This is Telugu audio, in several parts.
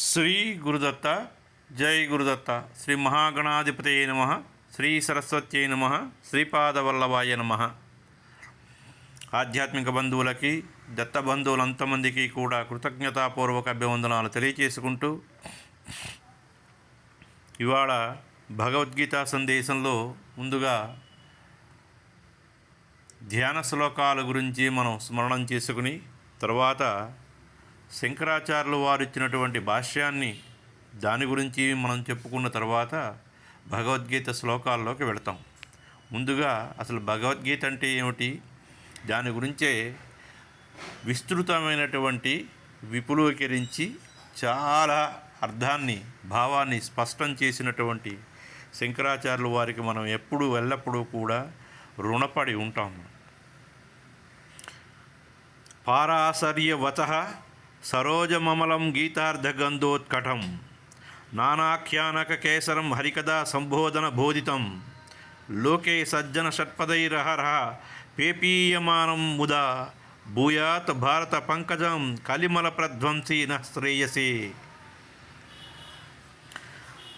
శ్రీ గురుదత్త జై గురుదత్త. శ్రీ మహాగణాధిపతయే నమ. శ్రీ సరస్వత్యై నమ. శ్రీపాదవల్లభాయ నమ. ఆధ్యాత్మిక బంధువులకి, దత్త బంధువులంతమందికి కూడా కృతజ్ఞతాపూర్వక అభివందనాలు తెలియచేసుకుంటూ, ఇవాళ భగవద్గీత సందేశంలో ముందుగా ధ్యాన శ్లోకాల గురించి మనం స్మరణం చేసుకుని, తర్వాత శంకరాచార్యులు వారు ఇచ్చినటువంటి భాష్యాన్ని దాని గురించి మనం చెప్పుకున్న తర్వాత భగవద్గీత శ్లోకాల్లోకి వెళతాం. ముందుగా అసలు భగవద్గీత అంటే ఏమిటి, దాని గురించే విస్తృతమైనటువంటి విపులీకరించి చాలా అర్థాన్ని, భావాన్ని స్పష్టం చేసినటువంటి శంకరాచార్యుల వారికి మనం ఎల్లప్పుడూ కూడా రుణపడి ఉంటాము. పారాశర్యవతః సరోజమమలం గీతార్థగంధోత్కటం నానాఖ్యానక కేసరం హరికథా సంబోధన బోధితం లోకే సజ్జన షట్పదైరహరః పేపీయమానం ముదా భూయాత్ భారత పంకజం కలిమల ప్రధ్వంసి న శ్రేయసే.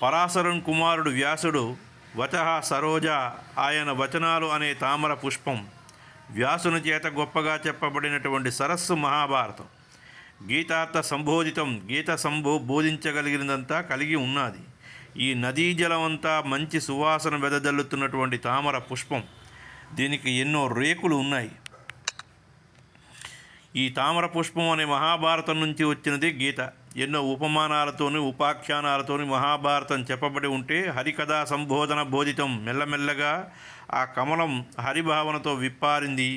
పరాశరుని కుమారుడు వ్యాసుడు వచః సరోజ, ఆయన వచనాలు అనే తామర పుష్పం. వ్యాసుని చేత గొప్పగా చెప్పబడినటువంటి సరస్సు మహాభారతం. గీతార్థ సంబోధితం, గీత బోధించగలిగినదంతా కలిగి ఉన్నది. ఈ నదీ జలమంతా మంచి సువాసన వెదజల్లుతున్నటువంటి తామర పుష్పం. దీనికి ఎన్నో రేకులు ఉన్నాయి. ఈ తామర పుష్పం అనే మహాభారతం నుంచి వచ్చినది గీత. ఎన్నో ఉపమానాలతోని, ఉపాఖ్యానాలతోని మహాభారతం చెప్పబడి ఉంటే, హరికథా సంబోధన బోధితం, మెల్లమెల్లగా ఆ కమలం హరిభావనతో విప్పారింది.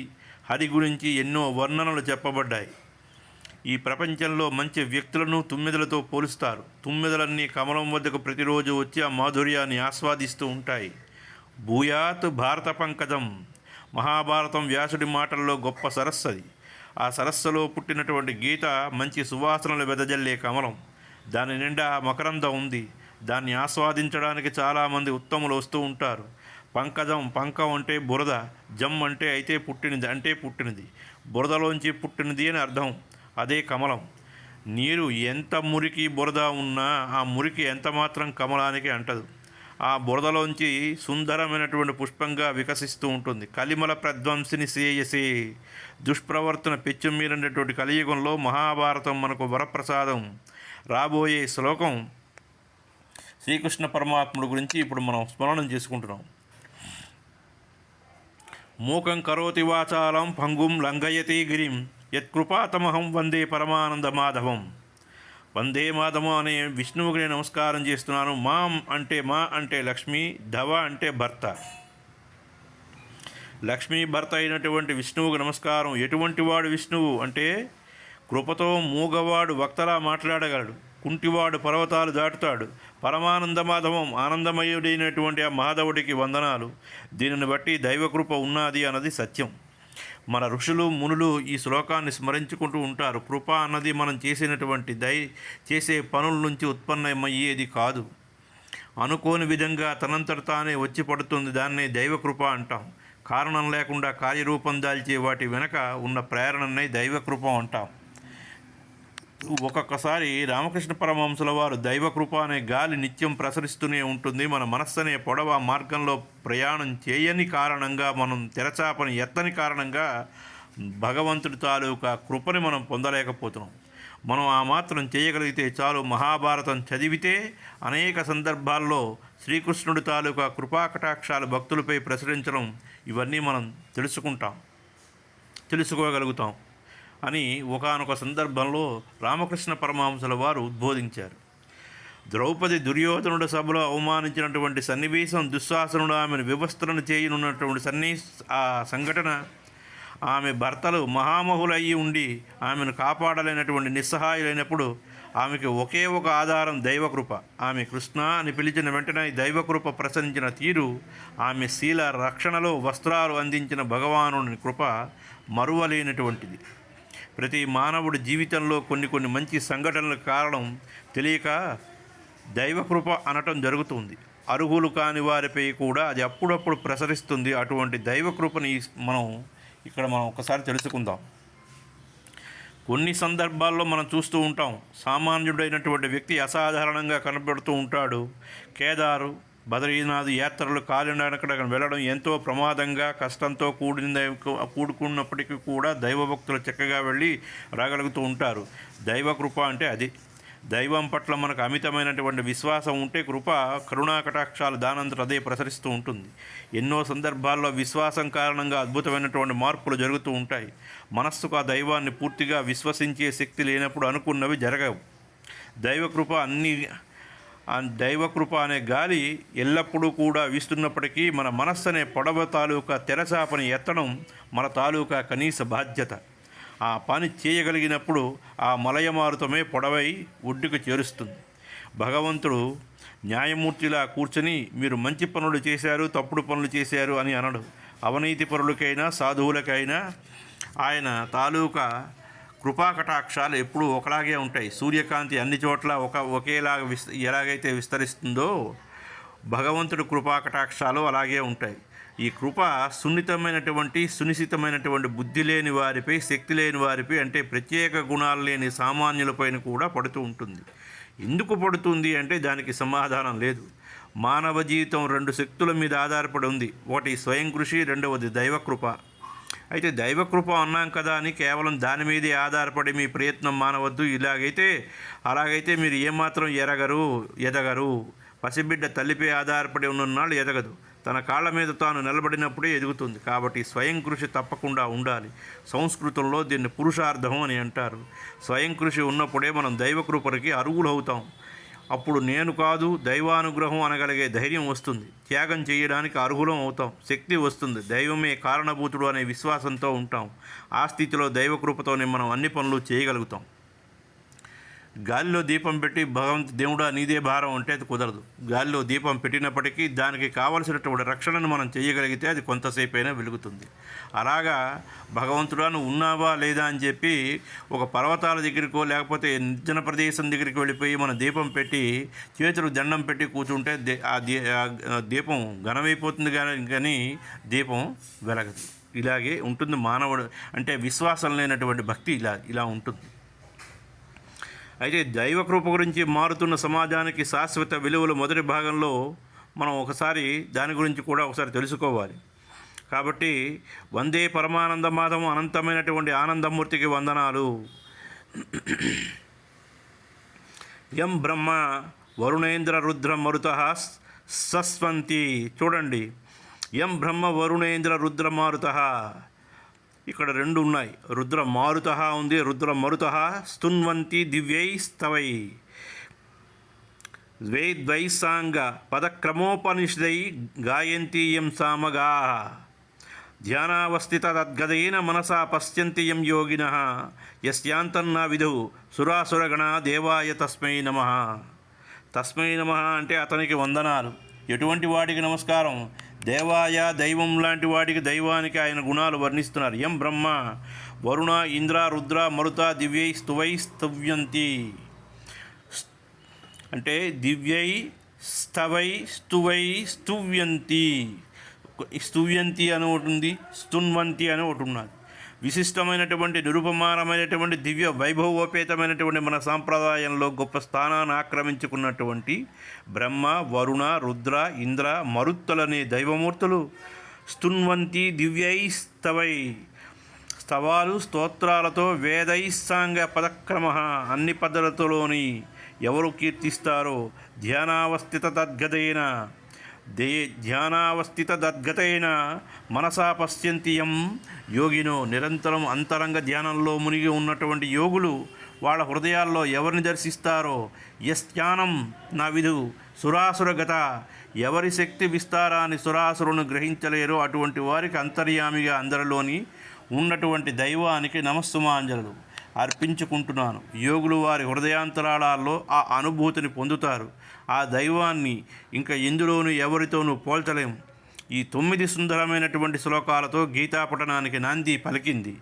హరి గురించి ఎన్నో వర్ణనలు చెప్పబడ్డాయి. ఈ ప్రపంచంలో మంచి వ్యక్తులను తుమ్మెదలతో పోలుస్తారు. తుమ్మెదలన్నీ కమలం వద్దకు ప్రతిరోజు వచ్చి ఆ మాధుర్యాన్ని ఆస్వాదిస్తూ ఉంటాయి. భూయాత్ భారత పంకజం, మహాభారతం వ్యాసుడి మాటల్లో గొప్ప సరస్సు అది. ఆ సరస్సులో పుట్టినటువంటి గీత మంచి సువాసనలు వెదజల్లే కమలం. దాని నిండా మకరందం ఉంది. దాన్ని ఆస్వాదించడానికి చాలామంది ఉత్తములు వస్తూ ఉంటారు. పంకజం, పంకం అంటే బురద, జమ్ అంటే అయితే పుట్టినది, బురదలోంచి పుట్టినది అని అర్థం. అదే కమలం. నీరు ఎంత మురికి బురద ఉన్నా ఆ మురికి ఎంత మాత్రం కమలానికి అంటదు. ఆ బురదలోంచి సుందరమైనటువంటి పుష్పంగా వికసిస్తూ ఉంటుంది. కలిమల ప్రధ్వంసిని శ్రేయసే. దుష్ప్రవర్తన పెచ్చుమీరినటువంటి కలియుగంలో మహాభారతం మనకు వరప్రసాదం. రాబోయే శ్లోకం శ్రీకృష్ణ పరమాత్ముడి గురించి ఇప్పుడు మనం స్మరణం చేసుకుంటున్నాం. మూకం కరోతి వాచాలం పంగుం లంఘయతి గిరిం యత్కృపాతమహం వందే పరమానంద మాధవం. వందే మాధవం అనే విష్ణువుకి నమస్కారం చేస్తున్నాను. మా అంటే లక్ష్మి, ధవ అంటే భర్త. లక్ష్మీ భర్త అయినటువంటి విష్ణువుకు నమస్కారం. ఎటువంటి వాడు విష్ణువు అంటే, కృపతో మూగవాడు వక్తలా మాట్లాడగలడు, కుంటివాడు పర్వతాలు దాటుతాడు. పరమానంద మాధవం, ఆనందమయుడైనటువంటి ఆ మాధవుడికి వందనాలు. దీనిని బట్టి దైవకృప ఉన్నది అన్నది సత్యం. మన ఋషులు, మునులు ఈ శ్లోకాన్ని స్మరించుకుంటూ ఉంటారు. కృప అన్నది మనం చేసే పనుల నుంచి ఉత్పన్నమయ్యేది కాదు. అనుకోని విధంగా తనంతట తానే వచ్చి పడుతుంది. దాన్నే దైవకృప అంటాం. కారణం లేకుండా కార్యరూపం దాల్చే వాటి వెనక ఉన్న ప్రేరణనే దైవకృప అంటాం. ఒక్కొక్కసారి రామకృష్ణ పరమహంసుల వారు దైవకృప అనే గాలి నిత్యం ప్రసరిస్తూనే ఉంటుంది. మన మనస్సు అనే పొడవ మార్గంలో ప్రయాణం చేయని కారణంగా, మనం తెరచాపని ఎత్తని కారణంగా భగవంతుడి తాలూకా కృపని మనం పొందలేకపోతున్నాం. మనం ఆ మాత్రం చేయగలిగితే చాలు. మహాభారతం చదివితే అనేక సందర్భాల్లో శ్రీకృష్ణుడి తాలూకా కృపాకటాక్షాలు భక్తులపై ప్రసరించడం, ఇవన్నీ మనం తెలుసుకోగలుగుతాం అని ఒకానొక సందర్భంలో రామకృష్ణ పరమహంసుల వారు ఉద్బోధించారు. ద్రౌపది దుర్యోధనుడు సభలో అవమానించినటువంటి సన్నివేశం, దుశ్శాసనుడు ఆమెను వివస్త్రను చేయనున్నటువంటి ఆ సంఘటన, ఆమె భర్తలు మహామహులయ్యి ఉండి ఆమెను కాపాడలేనటువంటి నిస్సహాయులైనప్పుడు ఆమెకి ఒకే ఒక ఆధారం దైవకృప. ఆమె కృష్ణ అని పిలిచిన వెంటనే దైవకృప ప్రసరించిన తీరు, ఆమె శీల రక్షణలో వస్త్రాలు అందించిన భగవానుని కృప మరువలేనటువంటిది. ప్రతి మానవుడి జీవితంలో కొన్ని మంచి సంఘటనలకు కారణం తెలియక దైవకృప అనటం జరుగుతుంది. అర్హులు కాని వారిపై కూడా అది అప్పుడప్పుడు ప్రసరిస్తుంది. అటువంటి దైవకృపని మనం ఒకసారి తెలుసుకుందాం. కొన్ని సందర్భాల్లో మనం చూస్తూ ఉంటాం, సామాన్యుడైనటువంటి వ్యక్తి అసాధారణంగా కనబడుతూ ఉంటాడు. కేదారు బద్రీనాథ్ యాత్రలు కాలినడకన వెళ్ళడం ఎంతో ప్రమాదంగా కష్టంతో కూడుకున్నప్పటికీ కూడా దైవభక్తులు చక్కగా వెళ్ళి రాగలుగుతూ ఉంటారు. దైవకృప అంటే అది. దైవం పట్ల మనకు అమితమైనటువంటి విశ్వాసం ఉంటే కృప కరుణా కటాక్షాలు దానంతట అదే ప్రసరిస్తూ ఉంటుంది. ఎన్నో సందర్భాల్లో విశ్వాసం కారణంగా అద్భుతమైనటువంటి మార్పులు జరుగుతూ ఉంటాయి. మనస్సుకు ఆ దైవాన్ని పూర్తిగా విశ్వసించే శక్తి లేనప్పుడు అనుకున్నవి జరగవు. దైవకృప అనే గాలి ఎల్లప్పుడూ కూడా వీస్తున్నప్పటికీ మన మనస్సు అనే పొడవ తాలూకా తెరచాపని ఎత్తడం మన తాలూకా కనీస బాధ్యత. ఆ పని చేయగలిగినప్పుడు ఆ మలయమారుతమే పొడవై ఒడ్డుకు చేరుస్తుంది. భగవంతుడు న్యాయమూర్తిలా కూర్చొని మీరు మంచి పనులు చేశారు, తప్పుడు పనులు చేశారు అని అనడు. అవినీతి పరులకైనా సాధువులకైనా ఆయన తాలూకా కృపాకటాక్షాలు ఎప్పుడూ ఒకలాగే ఉంటాయి. సూర్యకాంతి అన్ని చోట్ల ఒకేలాగా ఎలాగైతే విస్తరిస్తుందో భగవంతుడి కృపాకటాక్షాలు అలాగే ఉంటాయి. ఈ కృప సునిశ్చితమైనటువంటి బుద్ధి లేని వారిపై, శక్తి లేని వారిపై, అంటే ప్రత్యేక గుణాలు లేని సామాన్యులపైన కూడా పడుతూ ఉంటుంది. ఎందుకు పడుతుంది అంటే దానికి సమాధానం లేదు. మానవ జీవితం 2 శక్తుల మీద ఆధారపడి ఉంది. ఒకటి స్వయం కృషి, రెండవది దైవకృప. అయితే దైవకృప అన్నాం కదా అని కేవలం దాని మీదే ఆధారపడి మీ ప్రయత్నం మానవద్దు. అలాగైతే మీరు ఏమాత్రం ఎదగరు. పసిబిడ్డ తల్లిపై ఆధారపడి ఉన్ననాళ్ళు ఎదగదు. తన కాళ్ళ మీద తాను నిలబడినప్పుడే ఎదుగుతుంది. కాబట్టి స్వయం కృషి తప్పకుండా ఉండాలి. సంస్కృతంలో దీన్ని పురుషార్థం అని అంటారు. స్వయం కృషి ఉన్నప్పుడే మనం దైవకృపకి అర్హులవుతాం. అప్పుడు నేను కాదు దైవానుగ్రహం అనగలిగే ధైర్యం వస్తుంది. త్యాగం చేయడానికి అర్హులం అవుతాం. శక్తి వస్తుంది. దైవమే కారణభూతుడు అనే విశ్వాసంతో ఉంటాం. ఆ స్థితిలో దైవకృపతోనే మనం అన్ని పనులు చేయగలుగుతాం. గాలిలో దీపం పెట్టి దేవుడా నీదే భారం అంటే అది కుదరదు. గాలిలో దీపం పెట్టినప్పటికీ దానికి కావలసినటువంటి రక్షణను మనం చేయగలిగితే అది కొంతసేపైనా వెలుగుతుంది. అలాగా భగవంతుడా నువ్వు ఉన్నావా లేదా అని చెప్పి ఒక పర్వతాల దగ్గరికో లేకపోతే నిర్జన ప్రదేశం దగ్గరికి వెళ్ళిపోయి మన దీపం పెట్టి చేతులు దండం పెట్టి కూర్చుంటే ఆ దీపం ఘనమైపోతుంది కానీ దీపం వెలగదు. ఇలాగే ఉంటుంది మానవుడు అంటే విశ్వాసం లేనటువంటి భక్తి ఇలా ఉంటుంది. అయితే దైవకృప గురించి మారుతున్న సమాజానికి శాశ్వత విలువలు మొదటి భాగంలో మనం దాని గురించి కూడా ఒకసారి తెలుసుకోవాలి. కాబట్టి వందే పరమానంద మాధవం అనంతమైనటువంటి ఆనందమూర్తికి వందనాలు. యం బ్రహ్మ వరుణేంద్ర రుద్ర మరుత సస్వంతి. చూడండి, యం బ్రహ్మ వరుణేంద్ర రుద్ర మారుత, ఇక్కడ 2 ఉన్నాయి. రుద్ర మారుత ఉంది, రుద్ర మరుత. స్తున్వంతి దివ్యైస్తవై ద్వైసాంగ పదక్రమోపనిషదై గాయంతి యం సామగా ధ్యానావస్థిత తద్గదేన మనసా పశ్యంతి యం యోగినః యస్యాంతన్న విధు సురాసురగణ దేవాయ తస్మై నమః. తస్మై నమః అంటే అతనికి వందనాలు. ఎటువంటి వాడికి నమస్కారం? దేవాయ, దైవం లాంటి వాడికి, దైవానికి ఆయన గుణాలు వర్ణిస్తున్నారు. యం బ్రహ్మ వరుణ ఇంద్ర రుద్ర మరుత దివ్యై స్తువై స్తువ్యంతి. అంటే దివ్యై స్తవై స్తువై స్తువ్యంతి. స్తువ్యంతి అని ఒకటి ఉంది, స్తున్వంతి అని ఒకటి ఉన్నది. విశిష్టమైనటువంటి నిరుపమానమైనటువంటి దివ్య వైభవోపేతమైనటువంటి మన సాంప్రదాయంలో గొప్ప స్థానాన్ని ఆక్రమించుకున్నటువంటి బ్రహ్మ, వరుణ, రుద్ర, ఇంద్ర, మరుత్తులనే దైవమూర్తులు స్తున్వంతి దివ్యైస్తవై స్తవాలు స్తోత్రాలతో వేదైస్సాంగ పదక్రమ అన్ని పద్ధతులతోని ఎవరు కీర్తిస్తారో ధ్యానావస్థిత తద్గతైన మనసా పశ్యంతి యం యోగినో. నిరంతరం అంతరంగ ధ్యానంలో మునిగి ఉన్నటువంటి యోగులు వాళ్ళ హృదయాల్లో ఎవరిని దర్శిస్తారో యస్యానం నా విధు సురాసురగత, ఎవరి శక్తి విస్తారాన్ని సురాసురును గ్రహించలేరో అటువంటి వారికి అంతర్యామిగా అందరిలోని ఉన్నటువంటి దైవానికి నమస్సుమాంజలు అర్పించుకుంటున్నాను. యోగులు వారి హృదయాంతరాళాల్లో ఆ అనుభూతిని పొందుతారు. ఆ దైవాన్ని ఇంకా ఎందులోనూ ఎవరితోనూ పోల్చలేము. ఈ 9 సుందరమైనటువంటి శ్లోకాలతో గీతాపఠనానికి నాంది పలికింది.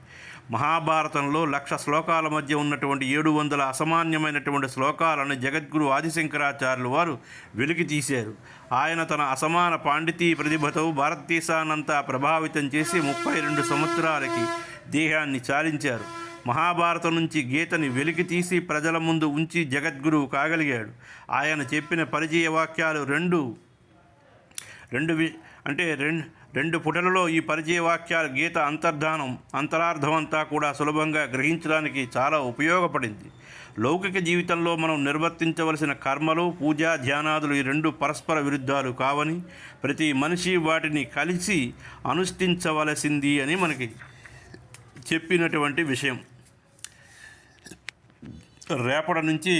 మహాభారతంలో 1,00,000 శ్లోకాల మధ్య ఉన్నటువంటి 700 అసామాన్యమైనటువంటి శ్లోకాలను జగద్గురు ఆదిశంకరాచార్యులు వారు వెలికి తీశారు. ఆయన తన అసమాన పాండితీ ప్రతిభతో భారతదేశాన్నంతా ప్రభావితం చేసి 32 సంవత్సరాలకి దేహాన్ని చాలించారు. మహాభారతం నుంచి గీతని వెలికి తీసి ప్రజల ముందు ఉంచి జగద్గురువు కాగలిగాడు. ఆయన చెప్పిన పరిచయ వాక్యాలు రెండు పుటలలో ఈ పరిచయ వాక్యాలు గీత అంతరార్థమంతా కూడా సులభంగా గ్రహించడానికి చాలా ఉపయోగపడింది. లౌకిక జీవితంలో మనం నిర్వర్తించవలసిన కర్మలు, పూజా ధ్యానాదులు ఈ రెండు పరస్పర విరుద్ధాలు కావని, ప్రతి మనిషి వాటిని కలిసి అనుష్ఠించవలసింది అని మనకి చెప్పినటువంటి విషయం. రేపటి నుంచి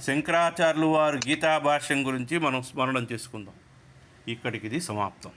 శంకరాచార్యులు వారు గీతా భాష్యం గురించి మనం స్మరణం చేసుకుందాం. ఇక్కడికి ఇది సమాప్తం.